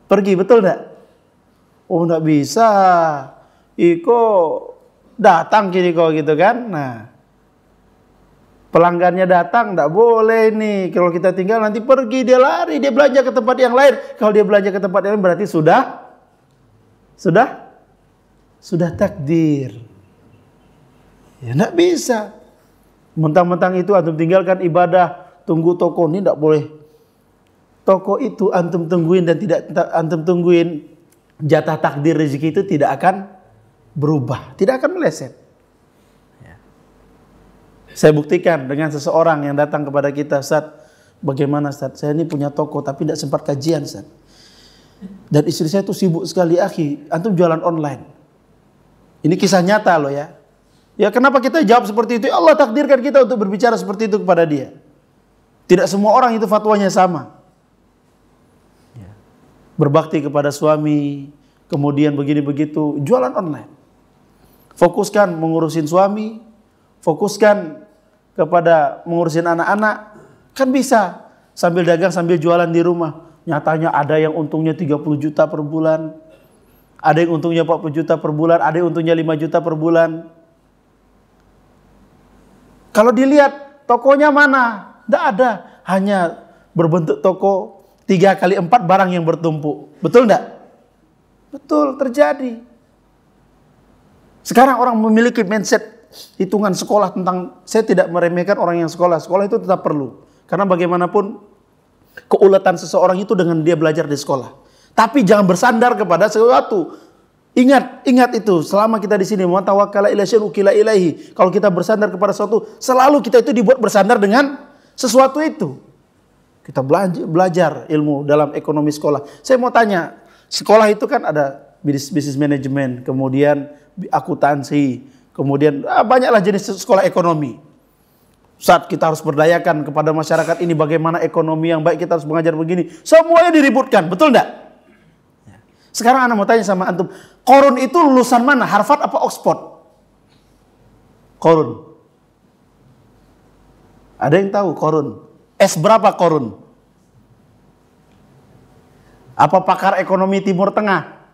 pergi, betul tidak? Oh, tidak bisa. Iko datang kini kok gitu kan. Nah, pelanggannya datang, tidak boleh nih. Kalau kita tinggal nanti pergi, dia lari, dia belanja ke tempat yang lain. Kalau dia belanja ke tempat yang lain berarti sudah takdir. Ya tidak bisa. Mentang-mentang itu antum tinggalkan ibadah, tunggu toko ini tidak boleh. Toko itu antum tungguin dan tidak antum tungguin, jatah takdir rezeki itu tidak akan berubah, tidak akan meleset. Ya. Saya buktikan dengan seseorang yang datang kepada kita, Ustaz, bagaimana Ustaz? Saya ini punya toko tapi tidak sempat kajian, Ustaz. Dan istri saya itu sibuk sekali, akhi, antum jualan online. Ini kisah nyata loh ya. Ya kenapa kita jawab seperti itu? Allah takdirkan kita untuk berbicara seperti itu kepada dia. Tidak semua orang itu fatwanya sama. Ya. Berbakti kepada suami, kemudian begini begitu, jualan online. Fokuskan mengurusin suami, fokuskan kepada mengurusin anak-anak, kan bisa sambil dagang sambil jualan di rumah. Nyatanya ada yang untungnya 30 juta per bulan, ada yang untungnya 40 juta per bulan, ada yang untungnya 5 juta per bulan. Kalau dilihat tokonya mana? Tidak ada. Hanya berbentuk toko 3x4 barang yang bertumpuk. Betul tidak? Betul, terjadi. Sekarang orang memiliki mindset hitungan sekolah tentang, saya tidak meremehkan orang yang sekolah. Sekolah itu tetap perlu. Karena bagaimanapun keuletan seseorang itu dengan dia belajar di sekolah. Tapi jangan bersandar kepada sesuatu. Ingat itu, selama kita di sini, wa tawakkala ila syai'in ukila ilaihi. Kalau kita bersandar kepada sesuatu, selalu kita itu dibuat bersandar dengan sesuatu itu. Kita belajar ilmu dalam ekonomi sekolah. Saya mau tanya, sekolah itu kan ada bisnis manajemen, kemudian akuntansi, kemudian banyaklah jenis sekolah ekonomi. Saat kita harus berdayakan kepada masyarakat ini bagaimana ekonomi yang baik, kita harus mengajar begini. Semuanya diributkan, betul enggak? Sekarang Anda mau tanya sama antum, Korun itu lulusan mana? Harvard apa Oxford? Korun. Ada yang tahu Korun? S berapa Korun? Apa pakar ekonomi Timur Tengah?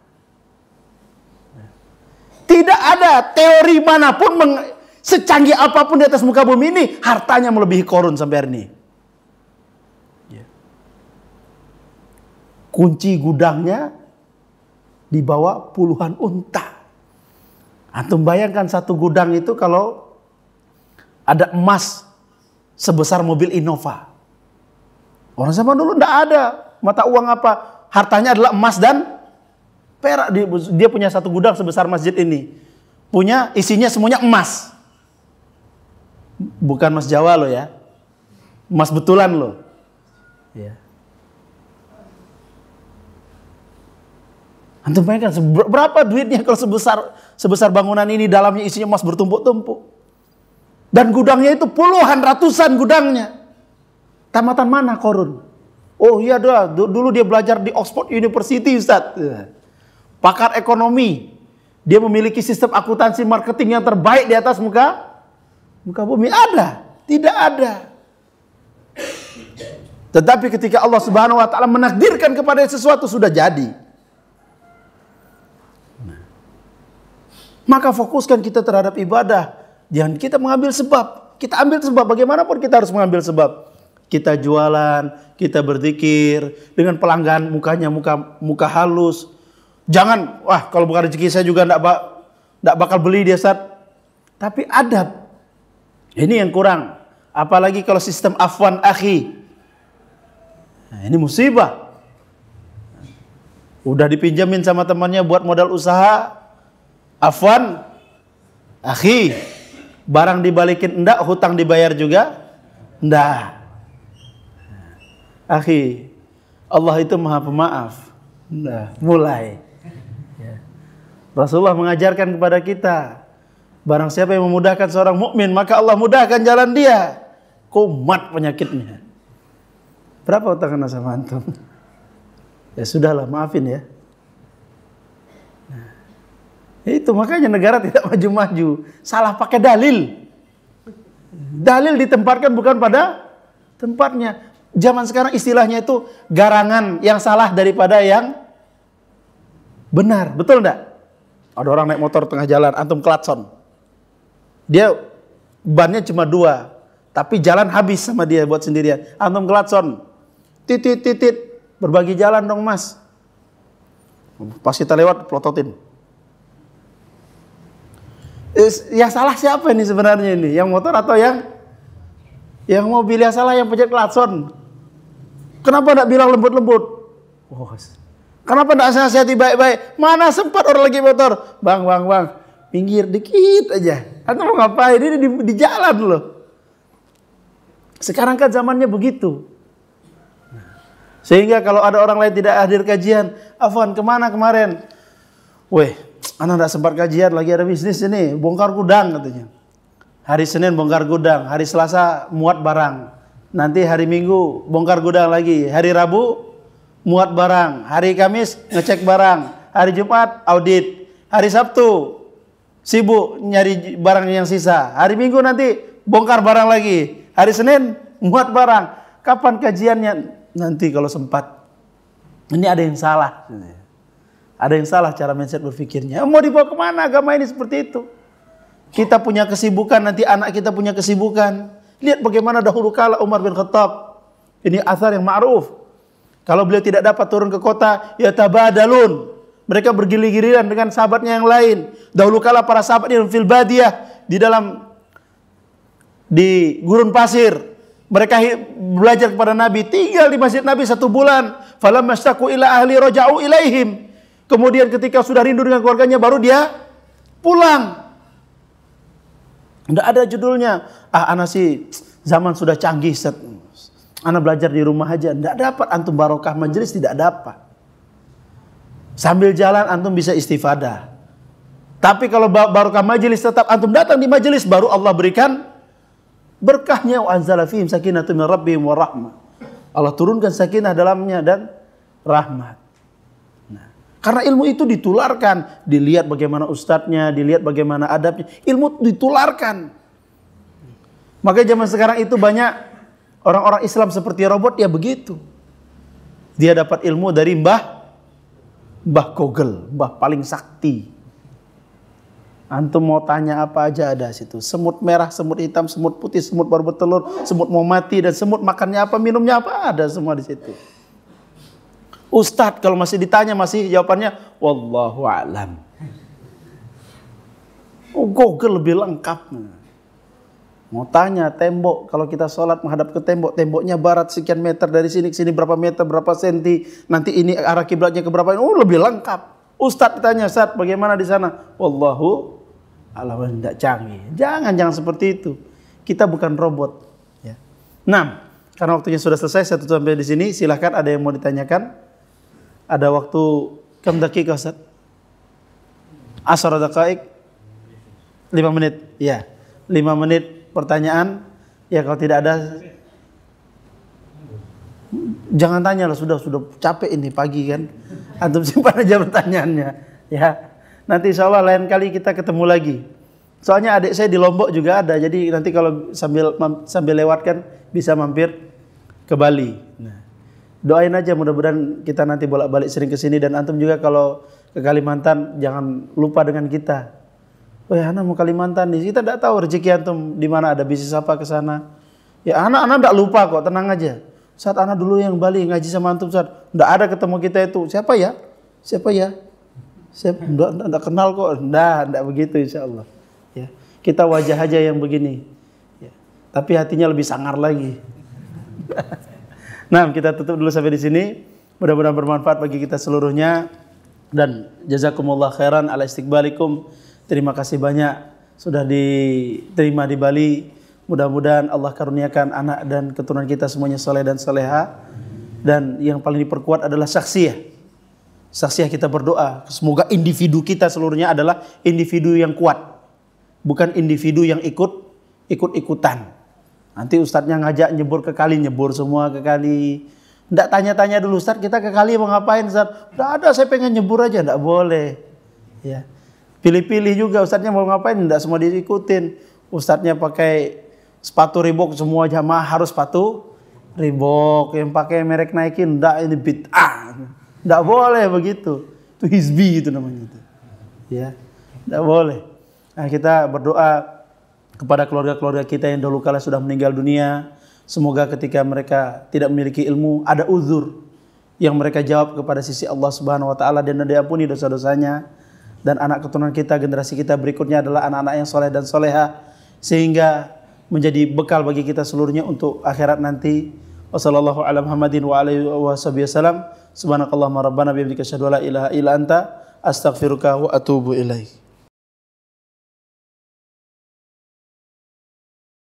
Tidak ada teori manapun secanggih apapun di atas muka bumi ini, hartanya melebihi Korun sampai hari ini. Kunci gudangnya dibawa puluhan unta. Antum bayangkan satu gudang itu kalau ada emas sebesar mobil Innova. Orang zaman dulu tidak ada mata uang apa. Hartanya adalah emas dan perak. Dia punya satu gudang sebesar masjid ini. Punya isinya semuanya emas. Bukan emas Jawa loh ya. Emas betulan loh. Ya. Antum bayangkan berapa duitnya kalau sebesar bangunan ini, dalamnya isinya emas bertumpuk-tumpuk. Dan gudangnya itu puluhan, ratusan gudangnya. Tamatan mana Korun? Oh iya dulu dia belajar di Oxford University, Ustaz. Pakar ekonomi. Dia memiliki sistem akuntansi marketing yang terbaik di atas muka bumi. Ada? Tidak ada. Tetapi ketika Allah Subhanahu wa taala menakdirkan kepada sesuatu, sudah jadi. Maka fokuskan kita terhadap ibadah. Jangan kita mengambil sebab. Kita ambil sebab. Bagaimanapun kita harus mengambil sebab. Kita jualan, kita berzikir dengan pelanggan mukanya muka halus. Jangan, wah kalau bukan rezeki saya juga enggak bakal beli dia, Ustaz. Tapi adab. Ini yang kurang. Apalagi kalau sistem afwan akhi. Nah, ini musibah. Udah dipinjamin sama temannya buat modal usaha. Afwan akhi, barang dibalikin enggak, hutang dibayar juga Nggak. Akhi, Allah itu Maha Pemaaf. Nah, mulai. Ya. Rasulullah mengajarkan kepada kita, barang siapa yang memudahkan seorang mukmin, maka Allah mudahkan jalan dia. Kumat penyakitnya. Berapa utang kena sama antum? Ya sudahlah, maafin ya. Nah, itu makanya negara tidak maju-maju. Salah pakai dalil. Dalil ditempatkan bukan pada tempatnya. Zaman sekarang istilahnya itu garangan yang salah daripada yang benar. Betul enggak? Ada orang naik motor tengah jalan, antum klakson. Dia bannya cuma 2, tapi jalan habis sama dia buat sendirian. Antum klakson. Titit, berbagi jalan dong mas. Pas kita lewat, pelototin. Yang salah siapa ini sebenarnya ini? Yang motor atau yang mobil? Yang salah yang pencet klakson. Kenapa tidak bilang lembut-lembut? Oh, kenapa tidak nasihati baik-baik? Mana sempat orang lagi motor? Bang, pinggir dikit aja. Atau mau ngapain? Ini di jalan loh. Sekarang kan zamannya begitu. Sehingga kalau ada orang lain tidak hadir kajian, Afwan kemana kemarin? Weh, anak tidak sempat kajian, lagi ada bisnis ini, bongkar gudang katanya. Hari Senin bongkar gudang, hari Selasa muat barang. Nanti hari Minggu bongkar gudang lagi, hari Rabu muat barang, hari Kamis ngecek barang, hari Jumat audit, hari Sabtu sibuk nyari barang yang sisa, hari Minggu nanti bongkar barang lagi, hari Senin muat barang. Kapan kajiannya? Nanti kalau sempat. Ini ada yang salah. Ada yang salah cara mindset berpikirnya. Mau dibawa kemana agama ini seperti itu? Kita punya kesibukan, nanti anak kita punya kesibukan. Lihat bagaimana dahulu kala Umar bin Khattab. Ini athar yang ma'ruf. Kalau beliau tidak dapat turun ke kota, ya tabadalun. Mereka bergilir-giliran dengan sahabatnya yang lain. Dahulu kala para sahabat yang fil badiyah, di gurun pasir. Mereka belajar kepada Nabi, tinggal di masjid Nabi 1 bulan. Falamma mashtaqu ila ahli raja'u ilaihim. Kemudian ketika sudah rindu dengan keluarganya baru dia pulang. Tidak ada judulnya. Anak sih zaman sudah canggih. Anak belajar di rumah aja. Tidak dapat antum barokah majelis, tidak dapat. Sambil jalan antum bisa istifadah. Tapi kalau barokah majelis tetap antum datang di majelis, baru Allah berikan berkahnya. Wa anzala fihim sakinatu min rabbihim wa rahmah. Allah turunkan sakinah dalamnya dan rahmat. Karena ilmu itu ditularkan, dilihat bagaimana ustadznya, dilihat bagaimana adabnya, ilmu ditularkan. Makanya zaman sekarang itu banyak orang-orang Islam seperti robot, ya begitu. Dia dapat ilmu dari Mbah Kogel, Mbah paling sakti. Antum mau tanya apa aja ada situ. Semut merah, semut hitam, semut putih, semut baru bertelur, semut mau mati, dan semut makannya apa, minumnya apa, ada semua di situ. Ustadz kalau masih ditanya masih jawabannya wallahu a'lam. Google lebih lengkap. Mau tanya tembok, kalau kita sholat menghadap ke tembok, temboknya barat sekian meter dari sini ke sini berapa meter, berapa senti, nanti ini arah kiblatnya ke berapa, lebih lengkap. Ustadz ditanya, Ustadz bagaimana di sana? Wallahu a'lam, tidak canggih. Jangan seperti itu. Kita bukan robot. Ya. Nah, karena waktunya sudah selesai, saya tutup sampai di sini. Silahkan ada yang mau ditanyakan. Ada waktu kam daqiqah Ustaz? 10 daqaik? 5 menit. Ya. 5 menit pertanyaan. Ya kalau tidak ada jangan tanya lah, sudah capek ini pagi kan. Antum simpan aja pertanyaannya. Ya. Nanti insyaallah lain kali kita ketemu lagi. Soalnya adik saya di Lombok juga ada. Jadi nanti kalau sambil lewat kan bisa mampir ke Bali. Nah. Doain aja mudah-mudahan kita nanti bolak-balik sering ke sini, dan antum juga kalau ke Kalimantan jangan lupa dengan kita. Wah, anak mau Kalimantan nih. Kita tidak tahu rezeki antum di mana, ada bisnis apa ke sana. Ya anak tidak lupa kok, tenang aja. Saat anak dulu yang Bali ngaji sama antum, saat tidak ada ketemu kita itu. Siapa ya? Saya tidak kenal kok. Tidak begitu insyaallah. Ya, kita wajah aja yang begini. Ya, tapi hatinya lebih sangar lagi. Nah, kita tutup dulu sampai di sini. Mudah-mudahan bermanfaat bagi kita seluruhnya. Dan jazakumullah khairan ala istiqbalikum. Terima kasih banyak sudah diterima di Bali. Mudah-mudahan Allah karuniakan anak dan keturunan kita semuanya soleh dan soleha. Dan yang paling diperkuat adalah saksiyah. Saksiyah kita berdoa. Semoga individu kita seluruhnya adalah individu yang kuat. Bukan individu yang ikut-ikutan. Nanti ustadznya ngajak nyebur ke kali, nyebur semua ke kali. Nggak tanya-tanya dulu, Ustadz kita ke kali mau ngapain Ustadz? Nggak ada, saya pengen nyebur aja, nggak boleh. Ya. Pilih-pilih juga ustadznya mau ngapain, nggak semua diikutin. Ustadznya pakai sepatu Reebok, semua jamaah harus sepatu Reebok. Yang pakai merek Nike, nggak, ini bid'ah. Nggak boleh begitu. Itu hizbi itu namanya. Itu. Ya, nggak boleh. Nah, kita berdoa kepada keluarga-keluarga kita yang dahulu kala sudah meninggal dunia. Semoga ketika mereka tidak memiliki ilmu, ada uzur yang mereka jawab kepada sisi Allah Subhanahu wa taala dan diampuni dosa-dosanya. Dan anak keturunan kita, generasi kita berikutnya adalah anak-anak yang soleh dan soleha, sehingga menjadi bekal bagi kita seluruhnya untuk akhirat nanti. Wassallallahu ala Muhammadin wa alihi wasallam. Subhanakallahumma rabbana bihamdika asyhadu an la ilaha illa anta astaghfiruka wa atubu ilaik.